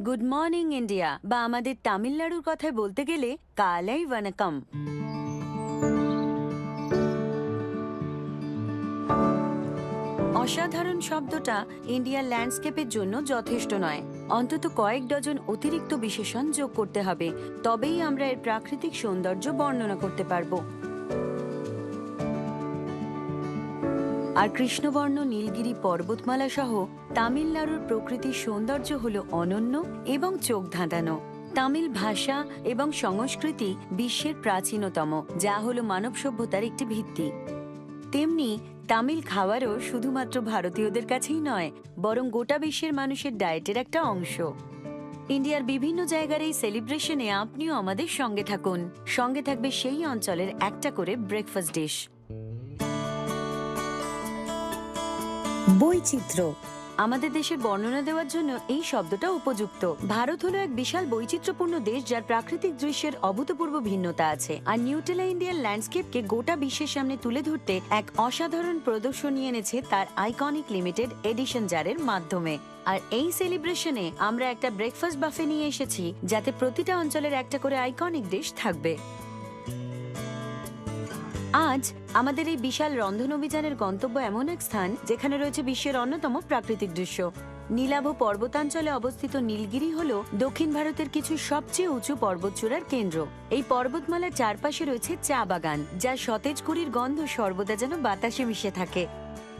Good morning India, বা আমাদের তামিলনাড়ুর কথায় বলতে গেলে কালাই ওয়ানাকাম। অসাধারণ শব্দটা ইন্ডিয়ার ল্যান্ডস্কেপের জন্য যথেষ্ট নয়, অন্তত কয়েক ডজন অতিরিক্ত বিশেষণ যোগ করতে হবে, তবেই আমরা এর প্রাকৃতিক সৌন্দর্য বর্ণনা করতে পারবো। আর কৃষ্ণবর্ণ নীলগিরি পর্বতমালা সহ তামিলনাড়ুর প্রকৃতির সৌন্দর্য হল অনন্য এবং চোখ ধাঁধানো। তামিল ভাষা এবং সংস্কৃতি বিশ্বের প্রাচীনতম, যা হলো মানব সভ্যতার একটি ভিত্তি। তেমনি তামিল খাবারও শুধুমাত্র ভারতীয়দের কাছেই নয়, বরং গোটা বিশ্বের মানুষের ডায়েটের একটা অংশ। ইন্ডিয়ার বিভিন্ন জায়গার এই সেলিব্রেশনে আপনিও আমাদের সঙ্গে থাকুন। সঙ্গে থাকবে সেই অঞ্চলের একটা করে ব্রেকফাস্ট ডিশ। বৈচিত্র্য আমাদের দেশের বর্ণনা দেওয়ার জন্য এই শব্দটা উপযুক্ত। ভারত হলো এক বিশাল বৈচিত্র্যপূর্ণ দেশ, যার প্রাকৃতিক দৃশ্যের অভূতপূর্ব ভিন্নতা আছে। আর নিউটেলা ইন্ডিয়ান ল্যান্ডস্কেপকে গোটা বিশ্বের সামনে তুলে ধরতে এক অসাধারণ প্রদর্শনী এনেছে তার আইকনিক লিমিটেড এডিশন জারের মাধ্যমে। আর এই সেলিব্রেশনে আমরা একটা ব্রেকফাস্ট বাফে নিয়ে এসেছি, যাতে প্রতিটা অঞ্চলের একটা করে আইকনিক ডিশ থাকবে। আজ আমাদের এই বিশাল রন্ধন অভিযানের গন্তব্য এমন এক স্থান যেখানে রয়েছে বিশ্বের অন্যতম প্রাকৃতিক দৃশ্য। নীলাভ পর্বতাঞ্চলে অবস্থিত নীলগিরি হল দক্ষিণ ভারতের কিছু সবচেয়ে উঁচু পর্বতচূড়ার কেন্দ্র। এই পর্বতমালার চারপাশে রয়েছে চা বাগান, যার সতেজ কুড়ির গন্ধ সর্বদা যেন বাতাসে মিশে থাকে।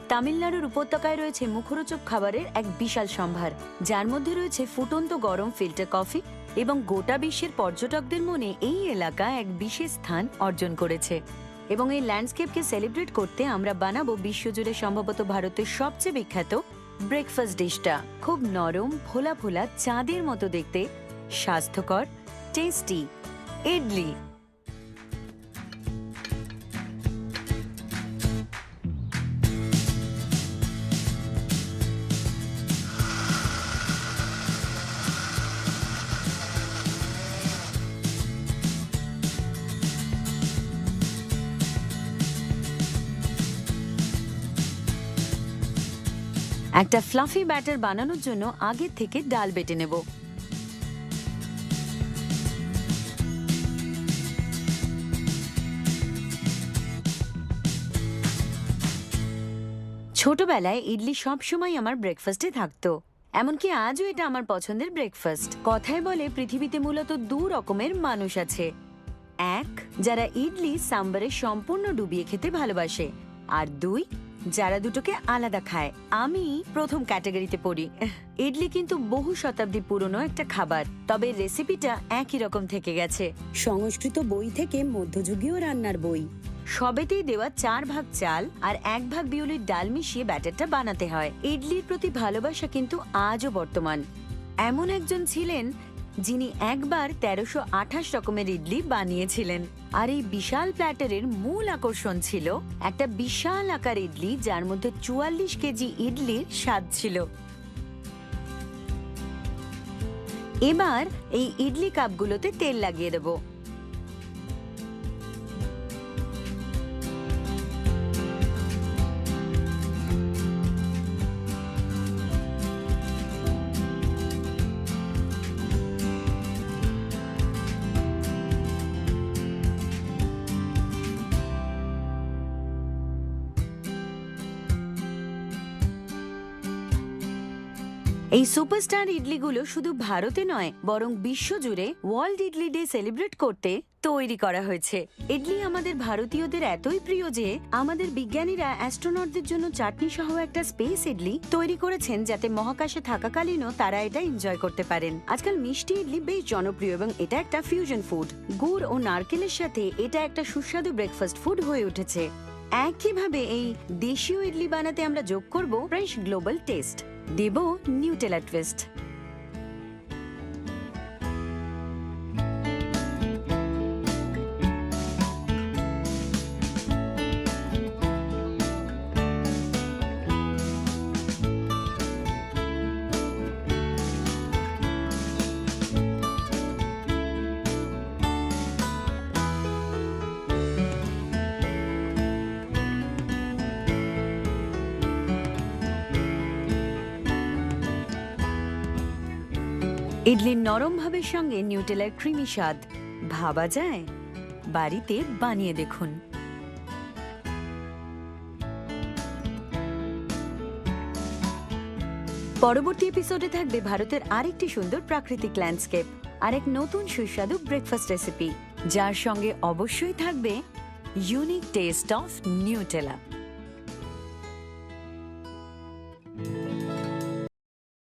তামিলনাড়ুর উপত্যকায় রয়েছে মুখরোচক খাবারের এক বিশাল সম্ভার, যার মধ্যে রয়েছে ফুটন্ত গরম ফিল্টার কফি, এবং গোটা বিশ্বের পর্যটকদের মনে এই এলাকা এক বিশেষ স্থান অর্জন করেছে। এবং এই ল্যান্ডস্কেপকে সেলিব্রেট করতে আমরা বানাবো বিশ্বজুড়ে সম্ভবত ভারতের সবচেয়ে বিখ্যাত ব্রেকফাস্ট ডিশটা। খুব নরম ফোলা ফোলা চাঁদের মতো দেখতে, স্বাস্থ্যকর, টেস্টি ইডলি। একটা ফ্লাফি ব্যাটার বানানোর জন্য আগে থেকে ডাল বেটে নেব। ছোটবেলায় ইডলি সবসময় আমার ব্রেকফাস্টে থাকতো, এমনকি আজও এটা আমার পছন্দের ব্রেকফাস্ট। কথায় বলে পৃথিবীতে মূলত দু রকমের মানুষ আছে, এক যারা ইডলি সাম্বারে সম্পূর্ণ ডুবিয়ে খেতে ভালোবাসে, আর দুই যারা দুটোকে আলাদা খায়। আমি প্রথম ক্যাটাগরিতে পড়ি। ইডলি কিন্তু বহু শতাব্দী পুরনো একটা খাবার, তবে রেসিপিটা একই রকম থেকে গেছে। সংস্কৃত বই থেকে মধ্যযুগীয় রান্নার বই, সবেতেই দেওয়া 4 ভাগ চাল আর 1 ভাগ বিউলির ডাল মিশিয়ে ব্যাটারটা বানাতে হয়। ইডলির প্রতি ভালোবাসা কিন্তু আজও বর্তমান। এমন একজন ছিলেন যিনি একবার 1328 রকমের ইডলি বানিয়েছিলেন। আর এই বিশাল প্ল্যাটারের মূল আকর্ষণ ছিল একটা বিশাল আকার ইডলি, যার মধ্যে 44 কেজি ইডলির স্বাদ ছিল। এবার এই ইডলি কাপগুলোতে তেল লাগিয়ে দেব। এই সুপারস্টার ইডলিগুলো শুধু ভারতে নয়, বরং বিশ্বজুড়ে ওয়ার্ল্ড ইডলি ডে সেলিব্রেট করতে তৈরি করা হয়েছে। ইডলি আমাদের ভারতীয়দের এতই প্রিয় যে আমাদের বিজ্ঞানীরা অ্যাস্ট্রোনটদের জন্য চাটনি সহ একটা স্পেস ইডলি তৈরি করেছেন, যাতে মহাকাশে থাকাকালীনও তারা এটা এনজয় করতে পারেন। আজকাল মিষ্টি ইডলি বেশ জনপ্রিয় এবং এটা একটা ফিউশন ফুড। গুড় ও নারকেলের সাথে এটা একটা সুস্বাদু ব্রেকফাস্ট ফুড হয়ে উঠেছে। একইভাবে এই দেশীয় ইডলি বানাতে আমরা যোগ করব ফ্রেশ গ্লোবাল টেস্ট, দেব নিউটেলা টুইস্ট। ইডলির নরম ভাবের সঙ্গে নিউটেলার ক্রিমি স্বাদ ভাবা যায়? বাড়িতে বানিয়ে দেখুন। পরবর্তী এপিসোডে থাকবে ভারতের আরেকটি সুন্দর প্রাকৃতিক ল্যান্ডস্কেপ আর এক নতুন সুস্বাদু ব্রেকফাস্ট রেসিপি, যার সঙ্গে অবশ্যই থাকবে ইউনিক টেস্ট অফ নিউটেলা।